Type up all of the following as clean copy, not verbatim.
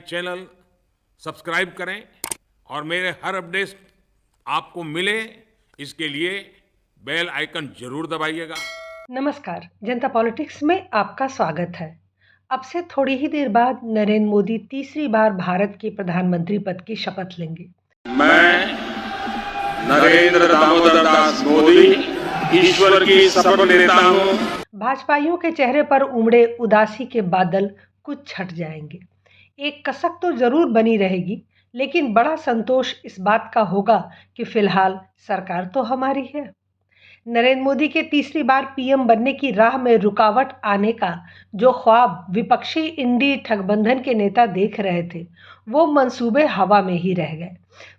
Channel subscribe करें और मेरे हर अपडेट आपको मिले, इसके लिए बेल आइकन जरूर दबाइएगा। नमस्कार, जनता पॉलिटिक्स में आपका स्वागत है। अब से थोड़ी ही देर बाद नरेंद्र मोदी तीसरी बार भारत के प्रधानमंत्री पद की शपथ लेंगे। मैं नरेंद्र दामोदर दास मोदी ईश्वर की शपथ लेता हूँ। भाजपाइयों के चेहरे पर उमड़े उदासी के बादल कुछ छट जाएंगे। एक कसक तो जरूर बनी रहेगी, लेकिन बड़ा संतोष इस बात का होगा कि फिलहाल सरकार तो हमारी है। नरेंद्र मोदी के तीसरी बार पीएम बनने की राह में रुकावट आने का जो ख्वाब विपक्षी इंडी ठगबंधन के नेता देख रहे थे, वो मंसूबे हवा में ही रह गए।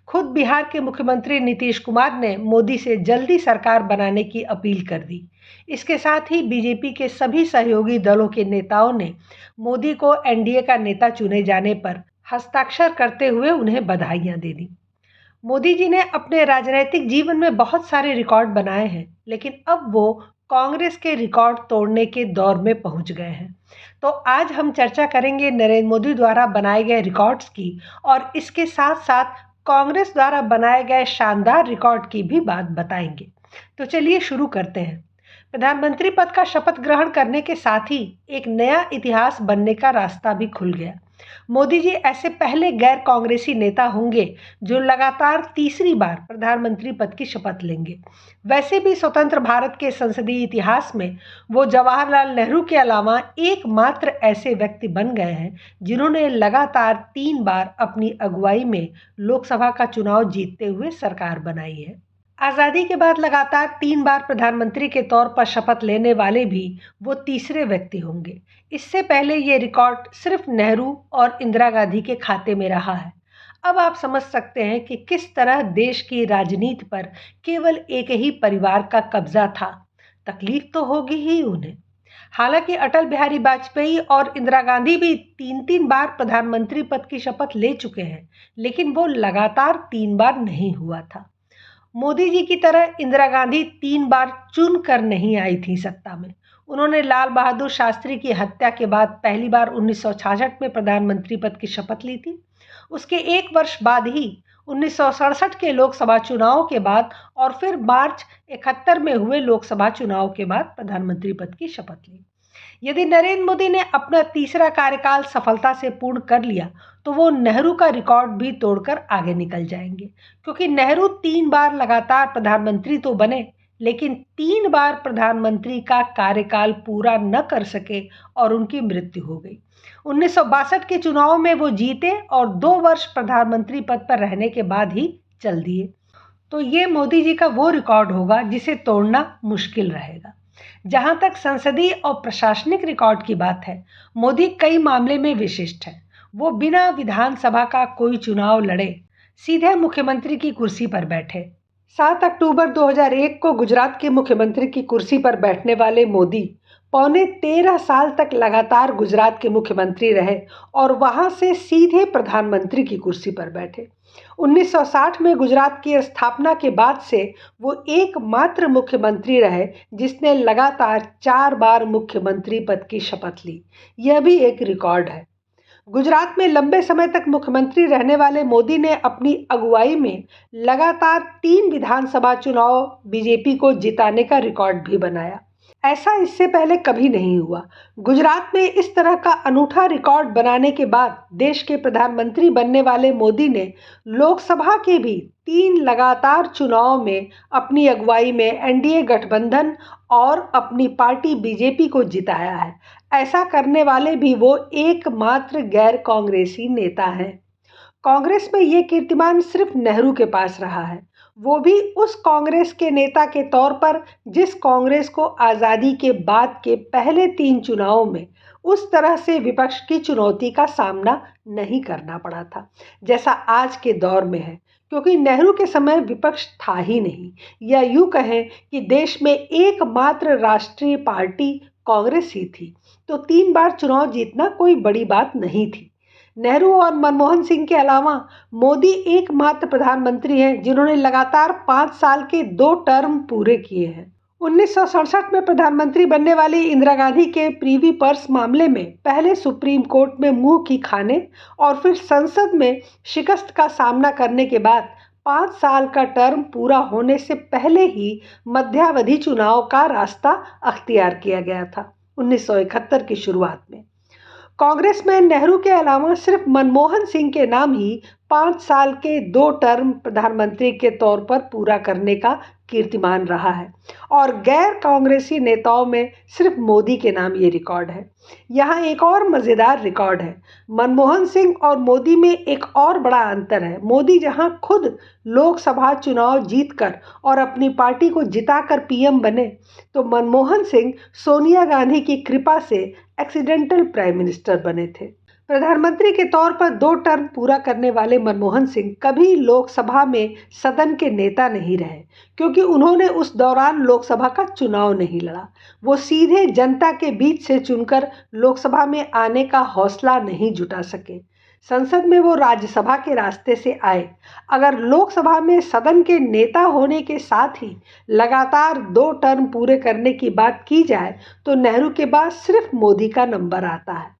खुद बिहार के मुख्यमंत्री नीतीश कुमार ने मोदी से जल्दी सरकार बनाने की अपील कर दी। इसके साथ ही बीजेपी के सभी सहयोगी दलों के नेताओं ने मोदी को एनडीए का नेता चुने जाने पर हस्ताक्षर करते हुए उन्हें बधाइयां दे दी। मोदी जी ने अपने राजनीतिक जीवन में बहुत सारे रिकॉर्ड बनाए हैं, लेकिन अब वो कांग्रेस के रिकॉर्ड तोड़ने के दौर में पहुंच गए हैं। तो आज हम चर्चा करेंगे नरेंद्र मोदी द्वारा बनाए गए रिकॉर्ड्स की, और इसके साथ साथ कांग्रेस द्वारा बनाए गए शानदार रिकॉर्ड की भी बात बताएंगे। तो चलिए शुरू करते हैं। प्रधानमंत्री पद का शपथ ग्रहण करने के साथ ही एक नया इतिहास बनने का रास्ता भी खुल गया। मोदी जी ऐसे पहले गैर कांग्रेसी नेता होंगे जो लगातार तीसरी बार प्रधानमंत्री पद की शपथ लेंगे। वैसे भी स्वतंत्र भारत के संसदीय इतिहास में वो जवाहरलाल नेहरू के अलावा एकमात्र ऐसे व्यक्ति बन गए हैं जिन्होंने लगातार 3 बार अपनी अगुवाई में लोकसभा का चुनाव जीतते हुए सरकार बनाई है। आज़ादी के बाद लगातार 3 बार प्रधानमंत्री के तौर पर शपथ लेने वाले भी वो तीसरे व्यक्ति होंगे। इससे पहले ये रिकॉर्ड सिर्फ नेहरू और इंदिरा गांधी के खाते में रहा है। अब आप समझ सकते हैं कि किस तरह देश की राजनीति पर केवल एक ही परिवार का कब्जा था। तकलीफ तो होगी ही उन्हें। हालांकि अटल बिहारी वाजपेयी और इंदिरा गांधी भी 3-3 बार प्रधानमंत्री पद की शपथ ले चुके हैं, लेकिन वो लगातार 3 बार नहीं हुआ था। मोदी जी की तरह इंदिरा गांधी 3 बार चुन कर नहीं आई थी सत्ता में। उन्होंने लाल बहादुर शास्त्री की हत्या के बाद पहली बार 1966 में प्रधानमंत्री पद की शपथ ली थी। उसके 1 वर्ष बाद ही 1967 के लोकसभा चुनाव के बाद और फिर मार्च 71 में हुए लोकसभा चुनाव के बाद प्रधानमंत्री पद की शपथ ली। यदि नरेंद्र मोदी ने अपना तीसरा कार्यकाल सफलता से पूर्ण कर लिया तो वो नेहरू का रिकॉर्ड भी तोड़कर आगे निकल जाएंगे, क्योंकि नेहरू 3 बार लगातार प्रधानमंत्री तो बने, लेकिन 3 बार प्रधानमंत्री का कार्यकाल पूरा न कर सके और उनकी मृत्यु हो गई। 1962 के चुनाव में वो जीते और 2 वर्ष प्रधानमंत्री पद पर रहने के बाद ही चल दिए। तो ये मोदी जी का वो रिकॉर्ड होगा जिसे तोड़ना मुश्किल रहेगा। जहां तक संसदीय और प्रशासनिक रिकॉर्ड की बात है, मोदी कई मामले में विशिष्ट है। वो बिना विधानसभा का कोई चुनाव लड़े सीधे मुख्यमंत्री की कुर्सी पर बैठे। 7 अक्टूबर 2001 को गुजरात के मुख्यमंत्री की कुर्सी पर बैठने वाले मोदी पौने 13 साल तक लगातार गुजरात के मुख्यमंत्री रहे और वहां से सीधे प्रधानमंत्री की कुर्सी पर बैठे। 1960 में गुजरात की स्थापना के बाद से वो एकमात्र मुख्यमंत्री रहे जिसने लगातार 4 बार मुख्यमंत्री पद की शपथ ली। यह भी एक रिकॉर्ड है। गुजरात में लंबे समय तक मुख्यमंत्री रहने वाले मोदी ने अपनी अगुवाई में लगातार 3 विधानसभा चुनाव बीजेपी को जिताने का रिकॉर्ड भी बनाया। ऐसा इससे पहले कभी नहीं हुआ। गुजरात में इस तरह का अनूठा रिकॉर्ड बनाने के बाद देश के प्रधानमंत्री बनने वाले मोदी ने लोकसभा के भी 3 लगातार चुनाव में अपनी अगुवाई में एनडीए गठबंधन और अपनी पार्टी बीजेपी को जिताया है। ऐसा करने वाले भी वो एकमात्र गैर कांग्रेसी नेता हैं। कांग्रेस में ये कीर्तिमान सिर्फ नेहरू के पास रहा है, वो भी उस कांग्रेस के नेता के तौर पर जिस कांग्रेस को आज़ादी के बाद के पहले 3 चुनावों में उस तरह से विपक्ष की चुनौती का सामना नहीं करना पड़ा था जैसा आज के दौर में है, क्योंकि नेहरू के समय विपक्ष था ही नहीं, या यूँ कहें कि देश में एकमात्र राष्ट्रीय पार्टी कांग्रेस ही थी। तो 3 बार चुनाव जीतना कोई बड़ी बात नहीं थी। नेहरू और मनमोहन सिंह के अलावा मोदी एकमात्र प्रधानमंत्री हैं जिन्होंने लगातार 5 साल के 2 टर्म पूरे किए हैं। 1967 में प्रधानमंत्री बनने वाली इंदिरा गांधी के प्रीवी पर्स मामले में पहले सुप्रीम कोर्ट में मुंह की खाने और फिर संसद में शिकस्त का सामना करने के बाद 5 साल का टर्म पूरा होने से पहले ही मध्यावधि चुनाव का रास्ता अख्तियार किया गया था। 1971 की शुरुआत में कांग्रेस में नेहरू के अलावा सिर्फ मनमोहन सिंह के नाम ही 5 साल के 2 टर्म प्रधानमंत्री के तौर पर पूरा करने का कीर्तिमान रहा है और गैर कांग्रेसी नेताओं में सिर्फ मोदी के नाम ये रिकॉर्ड है। यहाँ एक और मज़ेदार रिकॉर्ड है। मनमोहन सिंह और मोदी में एक और बड़ा अंतर है। मोदी जहाँ खुद लोकसभा चुनाव जीतकर और अपनी पार्टी को जिताकर पीएम बने, तो मनमोहन सिंह सोनिया गांधी की कृपा से एक्सीडेंटल प्राइम मिनिस्टर बने थे। प्रधानमंत्री के तौर पर 2 टर्म पूरा करने वाले मनमोहन सिंह कभी लोकसभा में सदन के नेता नहीं रहे, क्योंकि उन्होंने उस दौरान लोकसभा का चुनाव नहीं लड़ा। वो सीधे जनता के बीच से चुनकर लोकसभा में आने का हौसला नहीं जुटा सके। संसद में वो राज्यसभा के रास्ते से आए। अगर लोकसभा में सदन के नेता होने के साथ ही लगातार 2 टर्म पूरे करने की बात की जाए तो नेहरू के बाद सिर्फ मोदी का नंबर आता है।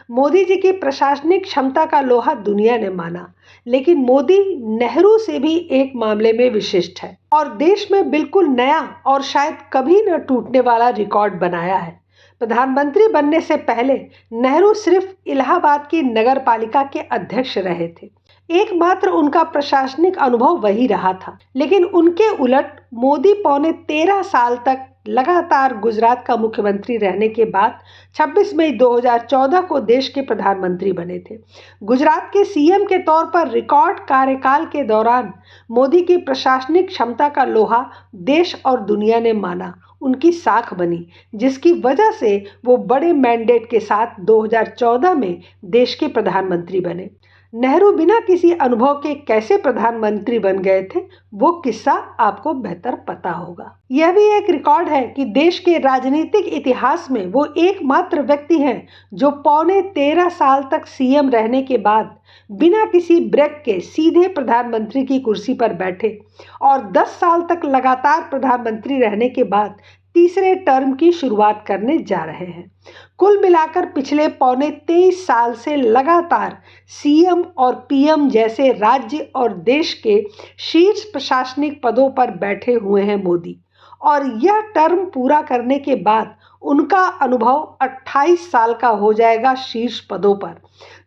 मोदी जी की प्रशासनिक क्षमता का लोहा दुनिया ने माना, लेकिन मोदी नेहरू से भी एक मामले में विशिष्ट है और देश में बिल्कुल नया और शायद कभी न टूटने वाला रिकॉर्ड बनाया है। प्रधानमंत्री बनने से पहले नेहरू सिर्फ इलाहाबाद की नगर पालिका के अध्यक्ष रहे थे। एकमात्र उनका प्रशासनिक अनुभव वही रहा था, लेकिन उनके उलट मोदी पौने 13 साल तक लगातार गुजरात का मुख्यमंत्री रहने के बाद 26 मई 2014 को देश के प्रधानमंत्री बने थे। गुजरात के सीएम के तौर पर रिकॉर्ड कार्यकाल के दौरान मोदी की प्रशासनिक क्षमता का लोहा देश और दुनिया ने माना, उनकी साख बनी, जिसकी वजह से वो बड़े मैंडेट के साथ 2014 में देश के प्रधानमंत्री बने। नेहरू बिना किसी अनुभव के कैसे प्रधानमंत्री बन गए थे, वो किस्सा आपको बेहतर पता होगा। यह भी एक रिकॉर्ड है कि देश के राजनीतिक इतिहास में वो एकमात्र व्यक्ति हैं जो पौने 13 साल तक सीएम रहने के बाद बिना किसी ब्रेक के सीधे प्रधानमंत्री की कुर्सी पर बैठे और 10 साल तक लगातार प्रधानमंत्री रहने के बाद तीसरे टर्म की शुरुआत करने जा रहे हैं। कुल मिलाकर पिछले पौने 23 साल से लगातार सीएम और पीएम जैसे राज्य और देश के शीर्ष प्रशासनिक पदों पर बैठे हुए हैं मोदी, और यह टर्म पूरा करने के बाद उनका अनुभव 28 साल का हो जाएगा शीर्ष पदों पर,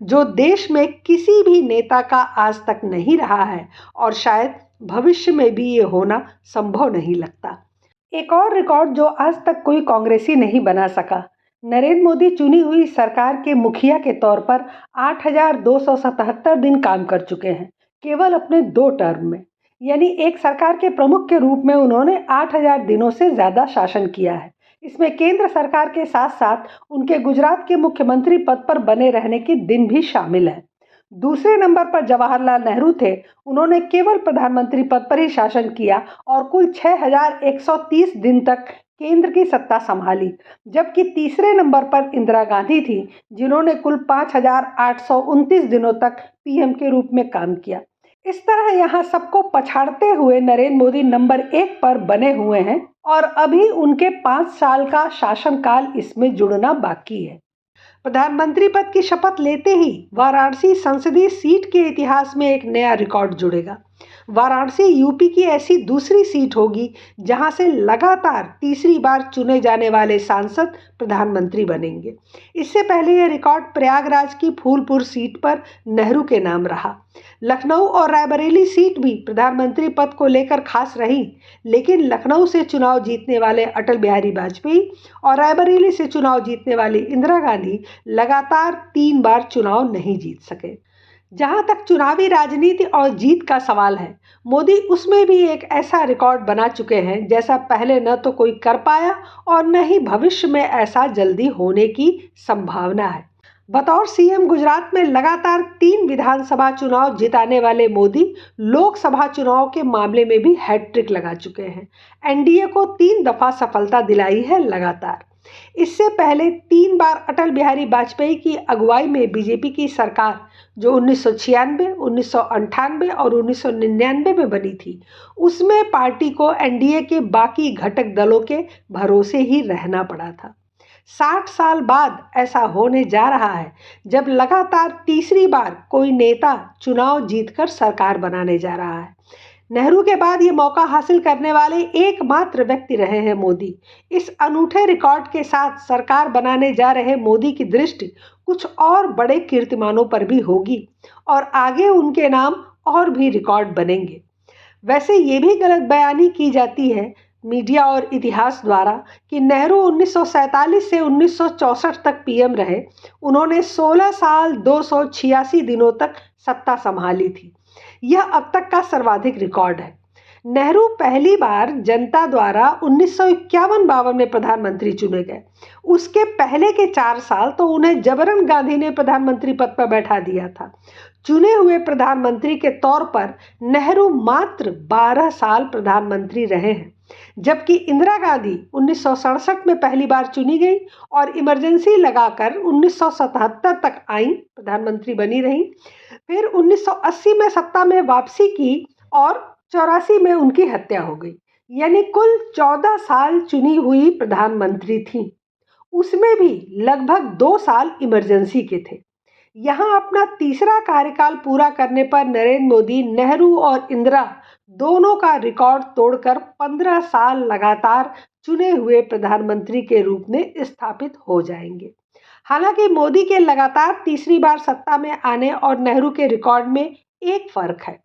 जो देश में किसी भी नेता का आज तक नहीं रहा है और शायद भविष्य में भी ये होना संभव नहीं लगता। एक और रिकॉर्ड जो आज तक कोई कांग्रेसी नहीं बना सका। नरेंद्र मोदी चुनी हुई सरकार के मुखिया के तौर पर 8,277 दिन काम कर चुके हैं, केवल अपने 2 टर्म में। यानी एक सरकार के प्रमुख के रूप में उन्होंने 8,000 दिनों से ज़्यादा शासन किया है। इसमें केंद्र सरकार के साथ साथ उनके गुजरात के मुख्यमंत्री पद पर बने रहने के दिन भी शामिल हैं। दूसरे नंबर पर जवाहरलाल नेहरू थे। उन्होंने केवल प्रधानमंत्री पद पर ही शासन किया और कुल 6,130 दिन तक केंद्र की सत्ता संभाली, जबकि तीसरे नंबर पर इंदिरा गांधी थी, जिन्होंने कुल 5,829 दिनों तक पीएम के रूप में काम किया। इस तरह यहाँ सबको पछाड़ते हुए नरेंद्र मोदी नंबर 1 पर बने हुए हैं और अभी उनके 5 साल का शासनकाल इसमें जुड़ना बाकी है। प्रधानमंत्री पद की शपथ लेते ही वाराणसी संसदीय सीट के इतिहास में एक नया रिकॉर्ड जुड़ेगा। वाराणसी यूपी की ऐसी दूसरी सीट होगी जहां से लगातार तीसरी बार चुने जाने वाले सांसद प्रधानमंत्री बनेंगे। इससे पहले यह रिकॉर्ड प्रयागराज की फूलपुर सीट पर नेहरू के नाम रहा। लखनऊ और रायबरेली सीट भी प्रधानमंत्री पद को लेकर खास रही, लेकिन लखनऊ से चुनाव जीतने वाले अटल बिहारी वाजपेयी और रायबरेली से चुनाव जीतने वाली इंदिरा गांधी लगातार 3 बार चुनाव नहीं जीत सके। जहां तक चुनावी राजनीति और जीत का सवाल है, मोदी उसमें भी एक ऐसा रिकॉर्ड बना चुके हैं जैसा पहले न तो कोई कर पाया और न ही भविष्य में ऐसा जल्दी होने की संभावना है। बतौर सीएम गुजरात में लगातार 3 विधानसभा चुनाव जिताने वाले मोदी लोकसभा चुनाव के मामले में भी हैट्रिक लगा चुके हैं। एनडीए को 3 दफा सफलता दिलाई है लगातार। इससे पहले 3 बार अटल बिहारी वाजपेयी की अगुवाई में बीजेपी की सरकार, जो 1996, 1998 और 1999 में बनी थी, उसमें पार्टी को एनडीए के बाकी घटक दलों के भरोसे ही रहना पड़ा था। 60 साल बाद ऐसा होने जा रहा है जब लगातार तीसरी बार कोई नेता चुनाव जीतकर सरकार बनाने जा रहा है। नेहरू के बाद ये मौका हासिल करने वाले एकमात्र व्यक्ति रहे हैं मोदी। इस अनूठे रिकॉर्ड के साथ सरकार बनाने जा रहे मोदी की दृष्टि कुछ और बड़े कीर्तिमानों पर भी होगी और आगे उनके नाम और भी रिकॉर्ड बनेंगे। वैसे ये भी गलत बयानी की जाती है मीडिया और इतिहास द्वारा कि नेहरू 1947 से 1964 तक पीएम रहे। उन्होंने 16 साल 286 दिनों तक सत्ता संभाली थी। यह अब तक का सर्वाधिक रिकॉर्ड है। नेहरू पहली बार जनता द्वारा 1951-52 में प्रधानमंत्री चुने गए। उसके पहले के 4 साल तो उन्हें जबरन गांधी ने प्रधानमंत्री पद पर बैठा दिया था। चुने हुए प्रधानमंत्री के तौर पर नेहरू मात्र 12 साल प्रधानमंत्री रहे हैं, जबकि इंदिरा गांधी 1967 में पहली बार चुनी गई और इमरजेंसी लगाकर 1977 तक आई, प्रधानमंत्री बनी रही। फिर 1980 में सत्ता में वापसी की और 84 में उनकी हत्या हो गई। यानी कुल 14 साल चुनी हुई प्रधानमंत्री थी। उसमें भी लगभग 2 साल इमरजेंसी के थे। यहाँ अपना तीसरा कार्यकाल पूरा करने पर नरेंद्र मोदी नेहरू और इंदिरा दोनों का रिकॉर्ड तोड़कर 15 साल लगातार चुने हुए प्रधानमंत्री के रूप में स्थापित हो जाएंगे। हालांकि मोदी के लगातार तीसरी बार सत्ता में आने और नेहरू के रिकॉर्ड में एक फर्क है।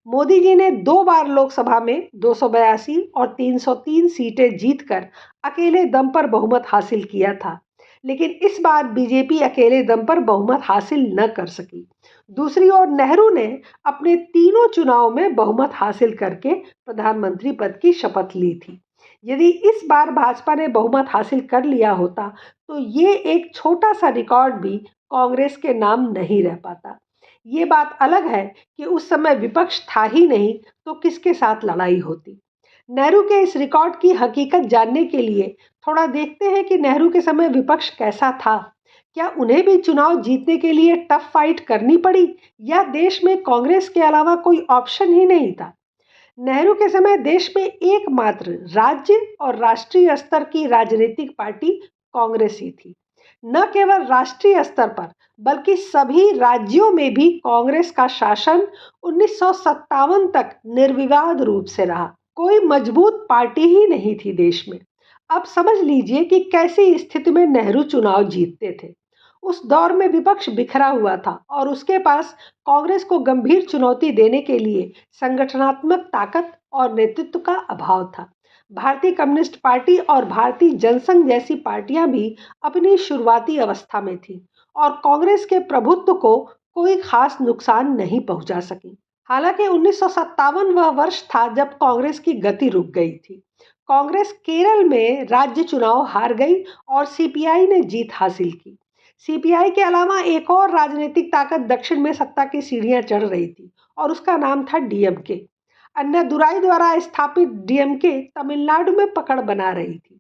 मोदी जी ने 2 बार लोकसभा में 282 और 303 सीटें जीतकर अकेले दम पर बहुमत हासिल किया था, लेकिन इस बार बीजेपी अकेले दम पर बहुमत हासिल न कर सकी। दूसरी ओर नेहरू ने अपने तीनों चुनाव में बहुमत हासिल करके प्रधानमंत्री पद की शपथ ली थी। यदि इस बार भाजपा ने बहुमत हासिल कर लिया होता तो ये एक छोटा सा रिकॉर्ड भी कांग्रेस के नाम नहीं रह पाता। ये बात अलग है कि उस समय विपक्ष था ही नहीं तो किसके साथ लड़ाई होती। नेहरू के इस रिकॉर्ड की हकीकत जानने के लिए थोड़ा देखते हैं कि नेहरू के समय विपक्ष कैसा था। क्या उन्हें भी चुनाव जीतने के लिए टफ फाइट करनी पड़ी या देश में कांग्रेस के अलावा कोई ऑप्शन ही नहीं था? नेहरू के समय देश में एकमात्र राज्य और राष्ट्रीय स्तर की राजनीतिक पार्टी कांग्रेस ही थी। न केवल राष्ट्रीय स्तर पर बल्कि सभी राज्यों में भी कांग्रेस का शासन 1957 तक निर्विवाद रूप से रहा। कोई मजबूत पार्टी ही नहीं थी देश में। अब समझ लीजिए कि कैसी स्थिति में नेहरू चुनाव जीतते थे। उस दौर में विपक्ष बिखरा हुआ था और उसके पास कांग्रेस को गंभीर चुनौती देने के लिए संगठनात्मक ताकत और नेतृत्व का अभाव था। भारतीय कम्युनिस्ट पार्टी और भारतीय जनसंघ जैसी पार्टियां भी अपनी शुरुआती अवस्था में थी और कांग्रेस के प्रभुत्व को कोई खास नुकसान नहीं पहुंचा सकी। हालांकि 1957 वह वर्ष था जब कांग्रेस की गति रुक गई थी। कांग्रेस केरल में राज्य चुनाव हार गई और सीपीआई ने जीत हासिल की। सीपीआई के अलावा एक और राजनीतिक ताकत दक्षिण में सत्ता की सीढ़ियां चढ़ रही थी और उसका नाम था डीएमके। अन्नादुराई द्वारा स्थापित डीएमके तमिलनाडु में पकड़ बना रही थी।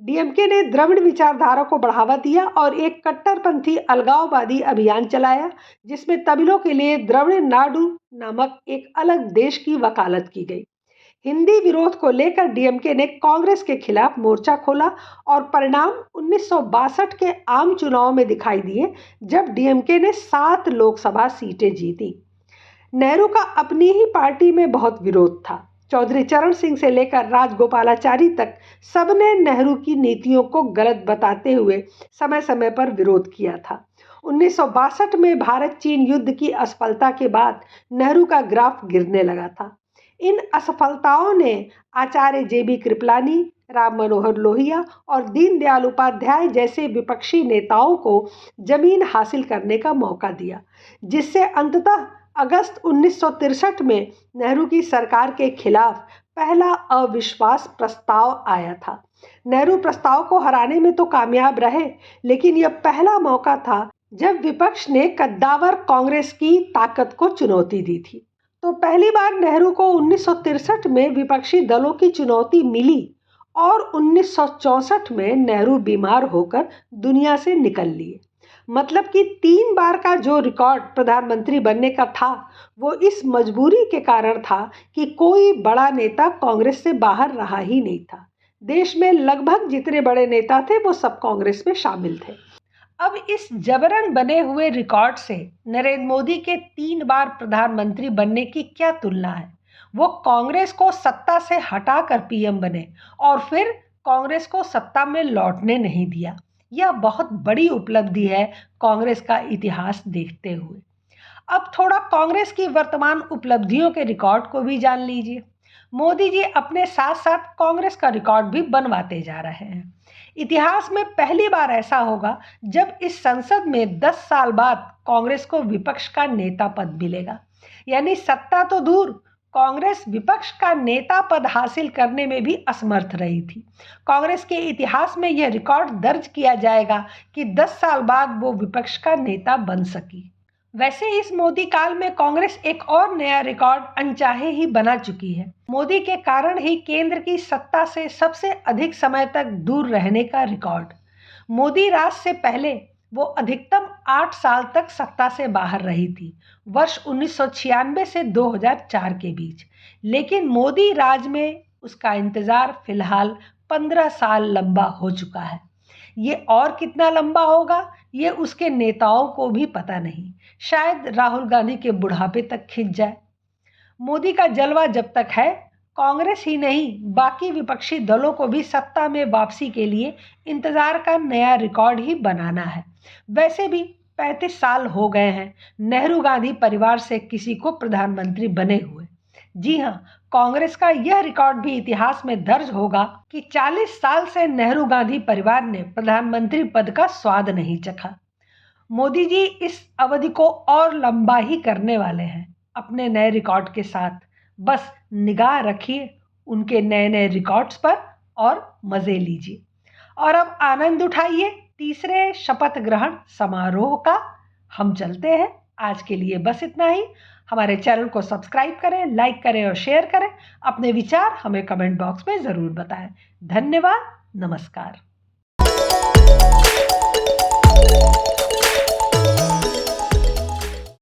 डीएमके ने द्रविड़ विचारधारा को बढ़ावा दिया और एक कट्टरपंथी अलगाववादी अभियान चलाया, जिसमें तमिलों के लिए द्रविड़ नाडु नामक एक अलग देश की वकालत की गई। हिंदी विरोध को लेकर डीएमके ने कांग्रेस के खिलाफ मोर्चा खोला और परिणाम 1962 के आम चुनाव में दिखाई दिए, जब डीएमके ने 7 लोकसभा सीटें जीती। नेहरू का अपनी ही पार्टी में बहुत विरोध था। चौधरी चरण सिंह से लेकर राजगोपालाचारी तक सबने नेहरू की नीतियों को गलत बताते हुए समय समय पर विरोध किया था। 1962 में भारत चीन युद्ध की असफलता के बाद नेहरू का ग्राफ गिरने लगा था। इन असफलताओं ने आचार्य जेबी कृपलानी, राम मनोहर लोहिया और दीनदयाल उपाध्याय जैसे विपक्षी नेताओं को जमीन हासिल करने का मौका दिया, जिससे अंततः अगस्त 1963 में नेहरू की सरकार के खिलाफ पहला अविश्वास प्रस्ताव आया था। नेहरू प्रस्ताव को हराने में तो कामयाब रहे, लेकिन यह पहला मौका था जब विपक्ष ने कद्दावर कांग्रेस की ताकत को चुनौती दी थी। तो पहली बार नेहरू को 1963 में विपक्षी दलों की चुनौती मिली और 1964 में नेहरू बीमार होकर दुनिया से निकल लिए। मतलब कि 3 बार का जो रिकॉर्ड प्रधानमंत्री बनने का था, वो इस मजबूरी के कारण था कि कोई बड़ा नेता कांग्रेस से बाहर रहा ही नहीं था। देश में लगभग जितने बड़े नेता थे वो सब कांग्रेस में शामिल थे। अब इस जबरन बने हुए रिकॉर्ड से नरेंद्र मोदी के 3 बार प्रधानमंत्री बनने की क्या तुलना है। वो कांग्रेस को सत्ता से हटाकर पीएम बने और फिर कांग्रेस को सत्ता में लौटने नहीं दिया। यह बहुत बड़ी उपलब्धि है कांग्रेस का इतिहास देखते हुए। अब थोड़ा कांग्रेस की वर्तमान उपलब्धियों के रिकॉर्ड को भी जान लीजिए। मोदी जी अपने साथ साथ कांग्रेस का रिकॉर्ड भी बनवाते जा रहे हैं। इतिहास में पहली बार ऐसा होगा जब इस संसद में 10 साल बाद कांग्रेस को विपक्ष का नेता पद मिलेगा। यानी सत्ता तो दूर, कांग्रेस विपक्ष का नेता पद हासिल करने में भी असमर्थ रही थी। कांग्रेस के इतिहास में यह रिकॉर्ड दर्ज किया जाएगा कि 10 साल बाद वो विपक्ष का नेता बन सकी। वैसे इस मोदी काल में कांग्रेस एक और नया रिकॉर्ड अनचाहे ही बना चुकी है। मोदी के कारण ही केंद्र की सत्ता से सबसे अधिक समय तक दूर रहने का रिकॉर्ड। मोदी राज से पहले वो अधिकतम 8 साल तक सत्ता से बाहर रही थी, वर्ष 1996 से 2004 के बीच। लेकिन मोदी राज में उसका इंतजार फिलहाल 15 साल लंबा हो चुका है। ये और कितना लंबा होगा ये उसके नेताओं को भी पता नहीं। शायद राहुल गांधी के बुढ़ापे तक खिंच जाए। मोदी का जलवा जब तक है, कांग्रेस ही नहीं बाकी विपक्षी दलों को भी सत्ता में वापसी के लिए इंतजार का नया रिकॉर्ड ही बनाना है। वैसे भी 35 साल हो गए हैं नेहरू गांधी परिवार से किसी को प्रधानमंत्री बने हुए। जी हाँ, कांग्रेस का यह रिकॉर्ड भी इतिहास में दर्ज होगा कि 40 साल से नेहरू गांधी परिवार ने प्रधानमंत्री पद का स्वाद नहीं चखा। मोदी जी इस अवधि को और लंबा ही करने वाले हैं अपने नए रिकॉर्ड के साथ। बस निगाह रखिए उनके नए नए रिकॉर्ड्स पर और मजे लीजिए। और अब आनंद उठाइए तीसरे शपथ ग्रहण समारोह का। हम चलते हैं, आज के लिए बस इतना ही। हमारे चैनल को सब्सक्राइब करें, लाइक करें और शेयर करें। अपने विचार हमें कमेंट बॉक्स में ज़रूर बताएं। धन्यवाद, नमस्कार।